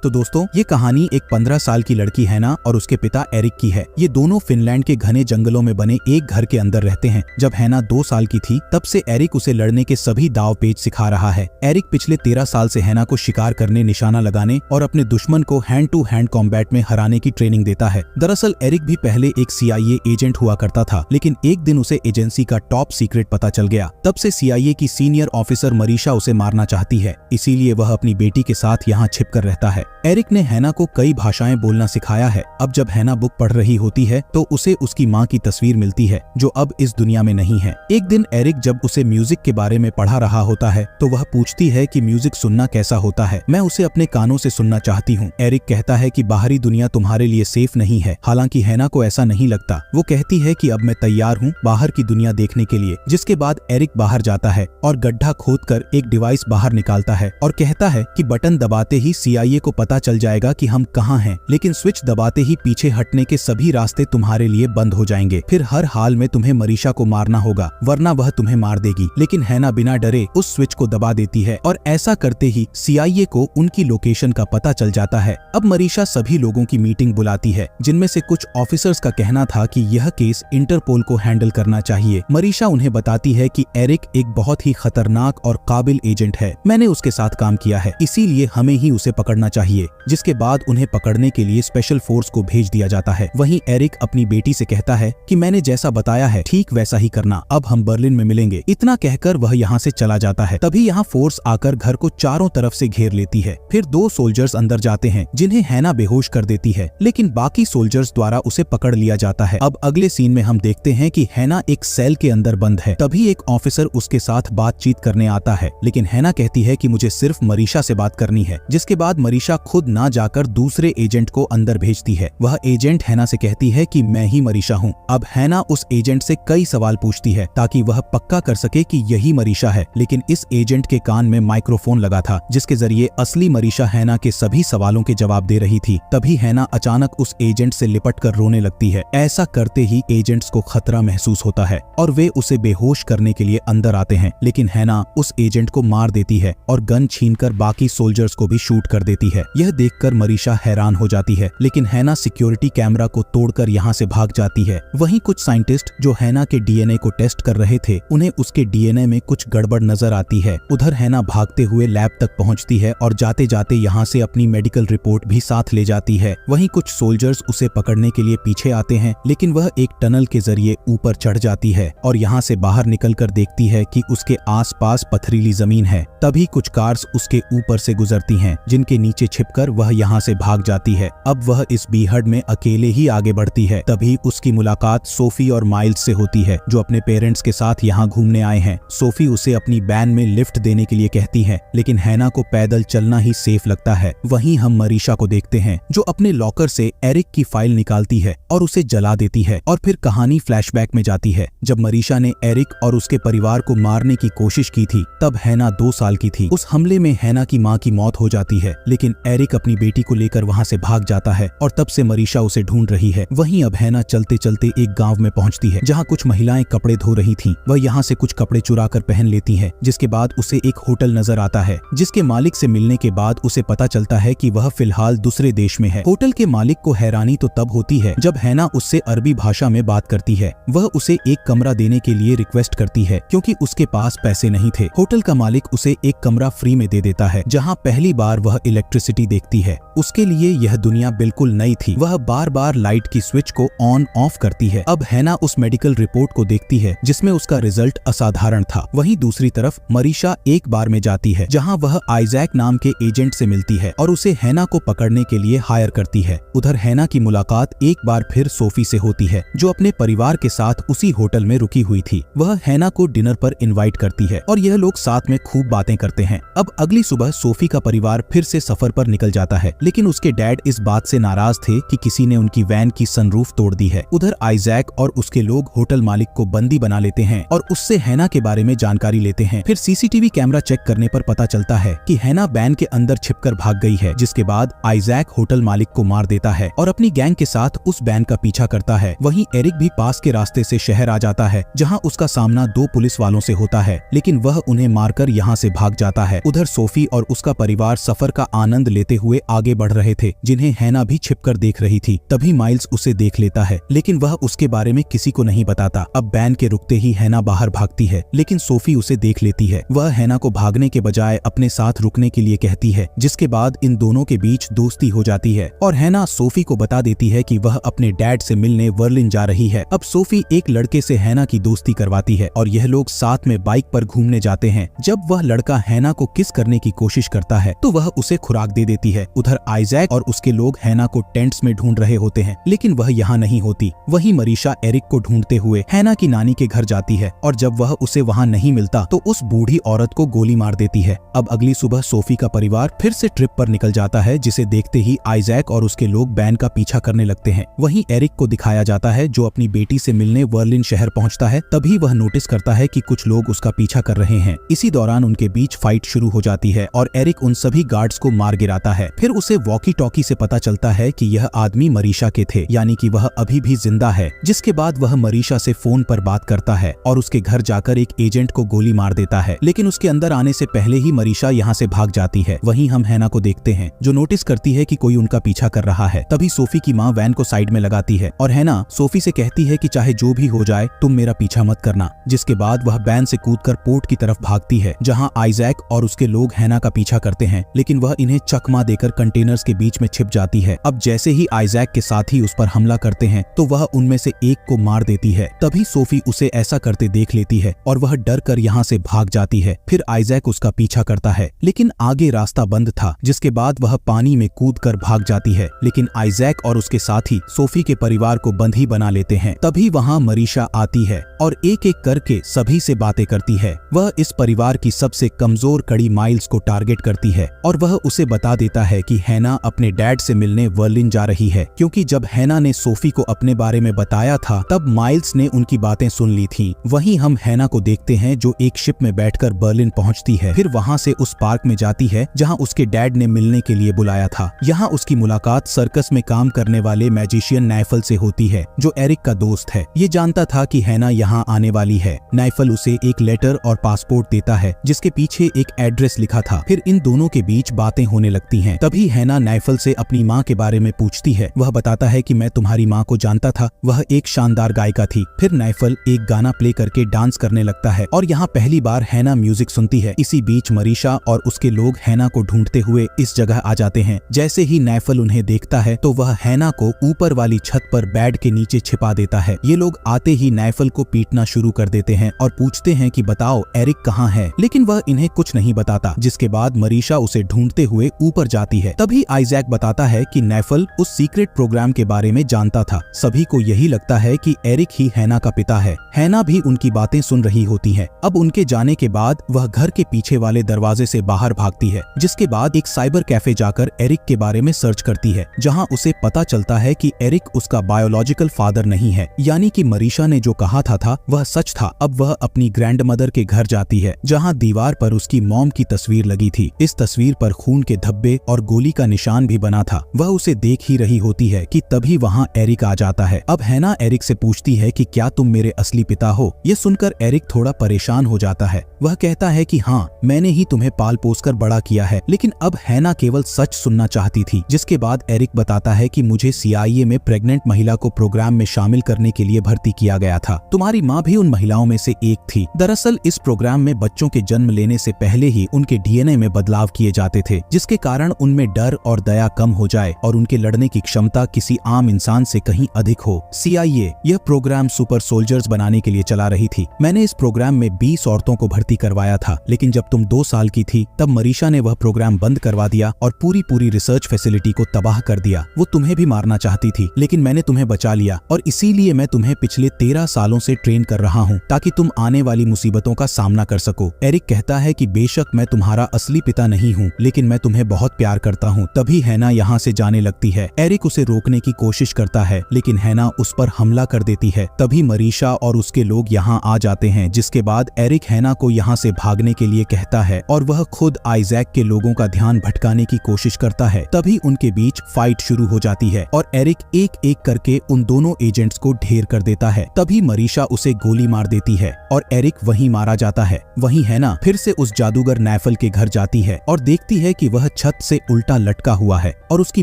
तो दोस्तों, ये कहानी एक 15 साल की लड़की हैना और उसके पिता एरिक की है। ये दोनों फिनलैंड के घने जंगलों में बने एक घर के अंदर रहते हैं। जब हैना 2 साल की थी तब से एरिक उसे लड़ने के सभी दाव पेच सिखा रहा है। एरिक पिछले 13 साल से हैना को शिकार करने, निशाना लगाने और अपने दुश्मन को हैंड टू हैंड कॉम्बैट में हराने की ट्रेनिंग देता है। दरअसल एरिक भी पहले एक CIA एजेंट हुआ करता था, लेकिन एक दिन उसे एजेंसी का टॉप सीक्रेट पता चल गया। तब से CIA की सीनियर ऑफिसर मरीशा उसे मारना चाहती है, इसीलिए वह अपनी बेटी के साथ यहाँ छिपकर रहता है। एरिक ने हैना को कई भाषाएं बोलना सिखाया है। अब जब हैना बुक पढ़ रही होती है तो उसे उसकी माँ की तस्वीर मिलती है, जो अब इस दुनिया में नहीं है। एक दिन एरिक जब उसे म्यूजिक के बारे में पढ़ा रहा होता है तो वह पूछती है कि म्यूजिक सुनना कैसा होता है, मैं उसे अपने कानों से सुनना चाहती हूँ। एरिक कहता है कि बाहरी दुनिया तुम्हारे लिए सेफ नहीं है। हालांकि हैना को ऐसा नहीं लगता। वो कहती है कि अब मैं तैयार हूँ बाहर की दुनिया देखने के लिए। जिसके बाद एरिक बाहर जाता है और गड्ढा खोदकर एक डिवाइस बाहर निकालता है और कहता है कि बटन दबाते ही CIA को पता चल जाएगा कि हम कहाँ हैं, लेकिन स्विच दबाते ही पीछे हटने के सभी रास्ते तुम्हारे लिए बंद हो जाएंगे। फिर हर हाल में तुम्हें मरीशा को मारना होगा, वरना वह तुम्हें मार देगी। लेकिन हैना बिना डरे उस स्विच को दबा देती है और ऐसा करते ही CIA को उनकी लोकेशन का पता चल जाता है। अब मरीशा सभी लोगों की मीटिंग बुलाती है, जिनमें से कुछ ऑफिसर्स का कहना था कि यह केस इंटरपोल को हैंडल करना चाहिए। मरीशा उन्हें बताती है कि एरिक एक बहुत ही खतरनाक और काबिल एजेंट है। मैंने उसके साथ काम किया है, इसीलिए हमें ही उसे पकड़ना चाहिए। जिसके बाद उन्हें पकड़ने के लिए स्पेशल फोर्स को भेज दिया जाता है। वहीं एरिक अपनी बेटी से कहता है कि मैंने जैसा बताया है ठीक वैसा ही करना, अब हम बर्लिन में मिलेंगे। इतना कहकर वह यहाँ से चला जाता है। तभी यहाँ फोर्स आकर घर को चारों तरफ से घेर लेती है। फिर 2 सोल्जर्स अंदर जाते हैं, जिन्हें हैना बेहोश कर देती है, लेकिन बाकी सोल्जर्स द्वारा उसे पकड़ लिया जाता है। अब अगले सीन में हम देखते हैं कि हैना एक सेल के अंदर बंद है। तभी एक ऑफिसर उसके साथ बातचीत करने आता है, लेकिन हैना कहती है कि मुझे सिर्फ मरीशा से बात करनी है। जिसके बाद मरीशा खुद ना जाकर दूसरे एजेंट को अंदर भेजती है। वह एजेंट हैना से कहती है कि मैं ही मरीशा हूँ। अब हैना उस एजेंट से कई सवाल पूछती है ताकि वह पक्का कर सके कि यही मरीशा है, लेकिन इस एजेंट के कान में माइक्रोफोन लगा था, जिसके जरिए असली मरीशा हैना के सभी सवालों के जवाब दे रही थी। तभी हैना अचानक उस एजेंट से लिपट कर रोने लगती है। ऐसा करते ही एजेंट्स को खतरा महसूस होता है और वे उसे बेहोश करने के लिए अंदर आते हैं, लेकिन हैना उस एजेंट को मार देती है और गन छीनकर बाकी सोल्जर्स को भी शूट कर देती है। यह देखकर मरीशा हैरान हो जाती है, लेकिन हैना सिक्योरिटी कैमरा को तोड़कर यहाँ से भाग जाती है। वहीं कुछ साइंटिस्ट जो हैना के DNA को टेस्ट कर रहे थे, उन्हें उसके DNA में कुछ गड़बड़ नजर आती है। उधर हैना भागते हुए लैब तक पहुँचती है और जाते जाते यहाँ से अपनी मेडिकल रिपोर्ट भी साथ ले जाती है। वहीं कुछ सोल्जर्स उसे पकड़ने के लिए पीछे आते हैं, लेकिन वह एक टनल के जरिए ऊपर चढ़ जाती है और यहाँ से बाहर निकलकर देखती है कि उसके आसपास पथरीली जमीन है। तभी कुछ कार्स उसके ऊपर से गुजरती हैं, जिनके नीचे छिपकर वह यहाँ से भाग जाती है। अब वह इस बीहड़ में अकेले ही आगे बढ़ती है। तभी उसकी मुलाकात सोफी और माइल्स से होती है, जो अपने पेरेंट्स के साथ यहाँ घूमने आए हैं। सोफी उसे अपनी वैन में लिफ्ट देने के लिए कहती है, लेकिन हैना को पैदल चलना ही सेफ लगता है। वहीं हम मरीशा को देखते हैं, जो अपने लॉकर से एरिक की फाइल निकालती है और उसे जला देती है। और फिर कहानी फ्लैशबैक में जाती है। जब मरीशा ने एरिक और उसके परिवार को मारने की कोशिश की थी, तब हैना 2 साल की थी। उस हमले में हैना की माँ की मौत हो जाती है, लेकिन एरिक अपनी बेटी को लेकर वहाँ से भाग जाता है और तब से मरीशा उसे ढूंढ रही है। वहीं अब हैना चलते चलते एक गांव में पहुंचती है, जहां कुछ महिलाएं कपड़े धो रही थीं। वह यहां से कुछ कपड़े चुरा कर पहन लेती हैं। जिसके बाद उसे एक होटल नजर आता है, जिसके मालिक से मिलने के बाद उसे पता चलता है कि वह फिलहाल दूसरे देश में है। होटल के मालिक को हैरानी तो तब होती है जब हैना उससे अरबी भाषा में बात करती है। वह उसे एक कमरा देने के लिए रिक्वेस्ट करती है, क्योंकि उसके पास पैसे नहीं थे। होटल का मालिक उसे एक कमरा फ्री में दे देता है, जहाँ पहली बार वह इलेक्ट्रिसिटी देखती है। उसके लिए यह दुनिया बिल्कुल नई थी। वह बार बार लाइट की स्विच को ऑन ऑफ करती है। अब हैना उस मेडिकल रिपोर्ट को देखती है, जिसमें उसका रिजल्ट असाधारण था। वहीं दूसरी तरफ मरीशा एक बार में जाती है, जहां वह आइजैक नाम के एजेंट से मिलती है और उसे हैना को पकड़ने के लिए हायर करती है। उधर हैना की मुलाकात एक बार फिर सोफी से होती है, जो अपने परिवार के साथ उसी होटल में रुकी हुई थी। वह हैना को डिनर पर इनवाइट करती है और यह लोग साथ में खूब बातें करते हैं। अब अगली सुबह सोफी का परिवार फिर से सफर पर निकल जाता है, लेकिन उसके डैड इस बात से नाराज थे कि किसी ने उनकी वैन की सनरूफ तोड़ दी है। उधर आइजैक और उसके लोग होटल मालिक को बंदी बना लेते हैं और उससे हैना के बारे में जानकारी लेते हैं। फिर सीसीटीवी कैमरा चेक करने पर पता चलता है कि हैना वैन के अंदर छिपकर भाग गई है। जिसके बाद आइजैक होटल मालिक को मार देता है और अपनी गैंग के साथ उस वैन का पीछा करता है। वहीं एरिक भी पास के रास्ते से शहर आ जाता है, जहां उसका सामना 2 पुलिस वालों से होता है, लेकिन वह उन्हें मारकर यहां से भाग जाता है। उधर सोफी और उसका परिवार सफर का आनंद लेते हुए आगे बढ़ रहे थे, जिन्हें हैना भी छिपकर देख रही थी। तभी माइल्स उसे देख लेता है, लेकिन वह उसके बारे में किसी को नहीं बताता। अब बैन के रुकते ही हैना बाहर भागती है, लेकिन सोफी उसे देख लेती है। वह हैना को भागने के बजाय अपने साथ रुकने के लिए कहती है, जिसके बाद इन दोनों के बीच दोस्ती हो जाती है और हैना सोफी को बता देती है कि वह अपने डैड से मिलने बर्लिन जा रही है। अब सोफी एक लड़के से हैना की दोस्ती करवाती है और यह लोग साथ में बाइक पर घूमने जाते हैं। जब वह लड़का हैना को किस करने की कोशिश करता है तो वह उसे खुराक दे देती है। उधर आइजैक और उसके लोग हैना को टेंट्स में ढूंढ रहे होते हैं, लेकिन वह यहाँ नहीं होती। वहीं मरीशा एरिक को ढूंढते हुए हैना की नानी के घर जाती है और जब वह उसे वहाँ नहीं मिलता तो उस बूढ़ी औरत को गोली मार देती है। अब अगली सुबह सोफी का परिवार फिर से ट्रिप पर निकल जाता है, जिसे देखते ही आइजैक और उसके लोग बैन का पीछा करने लगते हैं। वहीं एरिक को दिखाया जाता है जो अपनी बेटी से मिलने बर्लिन शहर पहुंचता है। तभी वह नोटिस करता है कि कुछ लोग उसका पीछा कर रहे हैं। इसी दौरान उनके बीच फाइट शुरू हो जाती है और एरिक उन सभी गार्ड्स को मार गिराता है। फिर उसे वॉकी टॉकी से पता चलता है कि यह आदमी मरीशा के थे, यानी कि वह अभी भी जिंदा है। जिसके बाद वह मरीशा से फोन पर बात करता है और उसके घर जाकर एक एजेंट को गोली मार देता है, लेकिन उसके अंदर आने से पहले ही मरीशा यहाँ से भाग जाती है। वहीं हम हैना को देखते हैं जो नोटिस करती है कि कोई उनका पीछा कर रहा है। तभी सोफी की माँ वैन को साइड में लगाती है और हैना सोफी से कहती है कि चाहे जो भी हो जाए तुम मेरा पीछा मत करना। जिसके बाद वह वैन से कूदकर पोर्ट की तरफ भागती है, जहाँ आइजैक और उसके लोग हैना का पीछा करते हैं, लेकिन वह इन्हें चकमा देकर कंटेनर्स के बीच में छिप जाती है। अब जैसे ही आइजैक के साथी उस पर हमला करते हैं तो वह उनमें से एक को मार देती है। तभी सोफी उसे ऐसा करते देख लेती है और वह डर कर यहाँ से भाग जाती है। फिर आइजैक उसका पीछा करता है, लेकिन आगे रास्ता बंद था। जिसके बाद वह पानी में कूदकर भाग जाती है, लेकिन आइजैक और उसके साथी सोफी के परिवार को बंधी बना लेते हैं। तभी वहाँ मरीशा आती है और एक एक करके सभी से बातें करती है। वह इस परिवार की सबसे कमजोर कड़ी माइल्स को टारगेट करती है और वह उसे बता देता है कि हैना अपने डैड से मिलने बर्लिन जा रही है, क्योंकि जब हैना ने सोफी को अपने बारे में बताया था तब माइल्स ने उनकी बातें सुन ली थी। वहीं हम हैना को देखते हैं जो एक शिप में बैठकर बर्लिन पहुंचती है, फिर वहां से उस पार्क में जाती है जहां उसके डैड ने मिलने के लिए बुलाया था। यहाँ उसकी मुलाकात सर्कस में काम करने वाले मैजिशियन नाइफल से होती है, जो एरिक का दोस्त है। ये जानता था कि हैना यहाँ आने वाली है। नाइफल उसे एक लेटर और पासपोर्ट देता है जिसके पीछे एक एड्रेस लिखा था। फिर इन दोनों के बीच बातें होने लगती हैं। तभी हैना नाइफल से अपनी माँ के बारे में पूछती है। वह बताता है कि मैं तुम्हारी माँ को जानता था, वह एक शानदार गायिका थी। फिर नाइफल एक गाना प्ले करके डांस करने लगता है और यहाँ पहली बार हैना म्यूजिक सुनती है। इसी बीच मरीशा और उसके लोग हैना को ढूंढते हुए इस जगह आ जाते हैं। जैसे ही नाइफल उन्हें देखता है तो वह हैना को ऊपर वाली छत पर बेड के नीचे छिपा देता है। ये लोग आते ही नाइफल को पीटना शुरू कर देते हैं और पूछते हैं कि बताओ एरिक कहाँ है, लेकिन वह इन्हें कुछ नहीं बताता। जिसके बाद मरीशा उसे ढूंढते हुए ऊपर जाती है। तभी आइजैक बताता है कि नाइफल उस सीक्रेट प्रोग्राम के बारे में जानता था। सभी को यही लगता है कि एरिक ही हैना का पिता है। हैना भी उनकी बातें सुन रही होती है। अब उनके जाने के बाद वह घर के पीछे वाले दरवाजे से बाहर भागती है। जिसके बाद एक साइबर कैफे जाकर एरिक के बारे में सर्च करती है, जहां उसे पता चलता है कि एरिक उसका बायोलॉजिकल फादर नहीं है, यानी कि मरीशा ने जो कहा था वह सच था। अब वह अपनी ग्रैंडमदर के घर जाती है, जहां दीवार पर उसकी मॉम की तस्वीर लगी थी। इस तस्वीर पर खून के धब्बे और गोली का निशान भी बना था। वह उसे देख ही रही होती है कि तभी वहां एरिक आ जाता है। अब हैना एरिक से पूछती है कि क्या तुम मेरे असली पिता हो। ये सुनकर एरिक थोड़ा परेशान हो जाता है। वह कहता है कि हाँ, मैंने ही तुम्हें पाल पोस कर बड़ा किया है। लेकिन अब हैना केवल सच सुनना चाहती थी। जिसके बाद एरिक बताता है कि मुझे CIA में प्रेग्नेंट महिला को प्रोग्राम में शामिल करने के लिए भर्ती किया गया था। तुम्हारी माँ भी उन महिलाओं में से एक थी। दरअसल इस प्रोग्राम में बच्चों के जन्म लेने से पहले ही उनके DNA में बदलाव किए जाते थे, जिसके कारण उनमें डर और दया कम हो जाए और उनके लड़ने की क्षमता किसी आम इंसान से कहीं अधिक हो। CIA यह प्रोग्राम सुपर सोल्जर्स बनाने के लिए चला रही थी। मैंने इस प्रोग्राम में 20 औरतों को भर्ती करवाया था, लेकिन जब तुम 2 साल की थी तब मरीशा ने वह प्रोग्राम बंद करवा दिया और पूरी रिसर्च फैसिलिटी को तबाह कर दिया। वो तुम्हें भी मारना चाहती थी, लेकिन मैंने तुम्हें बचा लिया और इसीलिए मैं तुम्हें पिछले 13 सालों से ट्रेन कर रहा हूँ ताकि तुम आने वाली मुसीबतों का सामना कर सको। एरिक कहता है कि बेशक मैं तुम्हारा असली पिता नहीं हूँ, लेकिन मैं तुम्हें बहुत प्यार करता हूँ। तभी हैना यहाँ से जाने लगती है। एरिक उसे रोकने की कोशिश करता है, लेकिन हैना उस पर हमला कर देती है। तभी मरीशा और उसके लोग यहाँ आ जाते हैं। जिसके बाद एरिक हैना को यहाँ से भागने के लिए कहता है और वह खुद आइजैक के लोगों का ध्यान भटकाने की कोशिश करता है। तभी उनके बीच फाइट शुरू हो जाती है और एरिक एक एक करके उन दोनों एजेंट्स को ढेर कर देता है। तभी मरीशा उसे गोली मार देती है और एरिक वहीं मारा जाता है। वहीं हैना फिर से उस जादूगर नाइफल के घर जाती है और देखती है कि वह छत से उल्टा लटका हुआ है और उसकी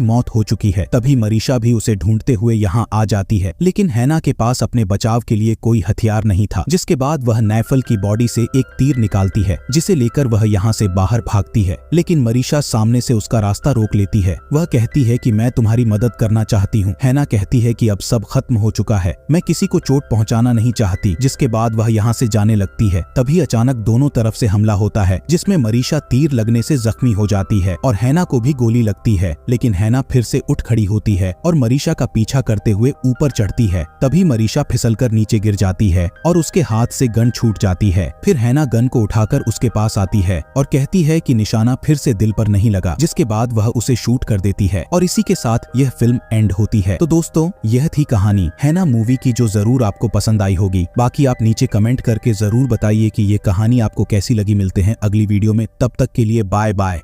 मौत हो चुकी है। तभी मरीशा भी उसे ढूंढते हुए यहाँ आ जाती है, लेकिन हैना के पास अपने बचाव के लिए कोई हथियार नहीं था। जिसके बाद वह नाइफल की बॉडी से एक तीर निकालती है, जिसे लेकर वह यहाँ से बाहर भागती है। लेकिन मरीशा सामने से उसका रास्ता रोक लेती है। वह कहती है कि मैं तुम्हारी मदद करना चाहती हूँ। हैना कहती है कि अब सब खत्म हो चुका है, मैं किसी को चोट पहुँचाना नहीं चाहती। जिसके बाद वह यहाँ से जाने लगती है। तभी अचानक दोनों तरफ से हमला होता है, जिसमें मरीशा तीर लगने से जख्मी हो जाती है और हैना को भी गोली लगती है। लेकिन हैना फिर से उठ खड़ी होती है और मरीशा का पीछा करते हुए ऊपर चढ़ती है। तभी मरीशा फिसलकर नीचे गिर जाती है और उसके हाथ से गन छूट जाती है। फिर हैना गन को उठाकर उसके पास आती है और कहती है कि निशाना फिर से दिल पर नहीं लगा। जिसके बाद वह उसे शूट कर देती है और इसी के साथ यह फिल्म एंड होती है। तो दोस्तों, यह थी कहानी हैना मूवी की, जो जरूर आपको पसंद आई होगी। बाकी आप नीचे कमेंट करके जरूर बताइए कि ये कहानी आपको कैसी लगी। मिलते हैं अगली वीडियो में, तब तक के लिए बाय बाय।